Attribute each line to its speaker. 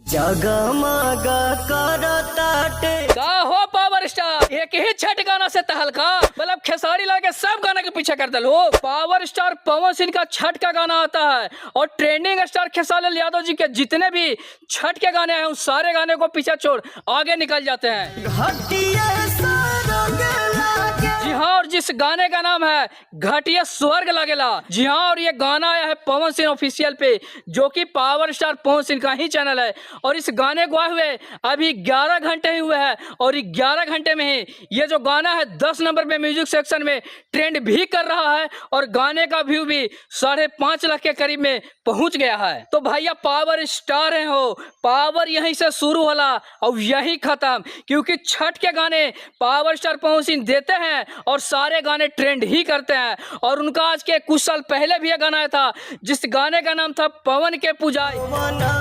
Speaker 1: जगमग करताटे
Speaker 2: का हो पावर स्टार, एक ही छठ गाना से तहलका, मतलब खेसारी लाके सब गाना के पीछे कर दलो। पावर स्टार पवन सिंह का छठ का गाना आता है और ट्रेंडिंग स्टार खेसारी लाल यादव जी के जितने भी छठ के गाने हैं उन सारे गाने को पीछे छोड़ आगे निकल जाते हैं।
Speaker 1: घटिया सरग लागे।
Speaker 2: जी हाँ, और जिस गाने का नाम है घटिया स्वर्ग लगेला। जी हाँ, और ये गाना आया है पवन सिंह ऑफिशियल पे, जो कि पावर स्टार पवन सिंह का ही चैनल है। और इस गाने को आए हुए अभी 11 घंटे ही हुए हैं और 11 घंटे में ही ये जो गाना है 10 नंबर पे म्यूजिक सेक्शन में ट्रेंड भी कर रहा है और गाने का व्यू भी 5.5 लाख के करीब में पहुंच गया है। तो भैया पावर स्टार है हो, पावर यहीं से शुरू होला और यहीं खत्म, क्योंकि छठ के गाने पावर स्टार पवन सिंह देते हैं और सारे गाने ट्रेंड ही करते हैं। और उनका आज के कुछ साल पहले भी ये गाना आया था जिस गाने का नाम था पवन के पुजारी।
Speaker 1: मना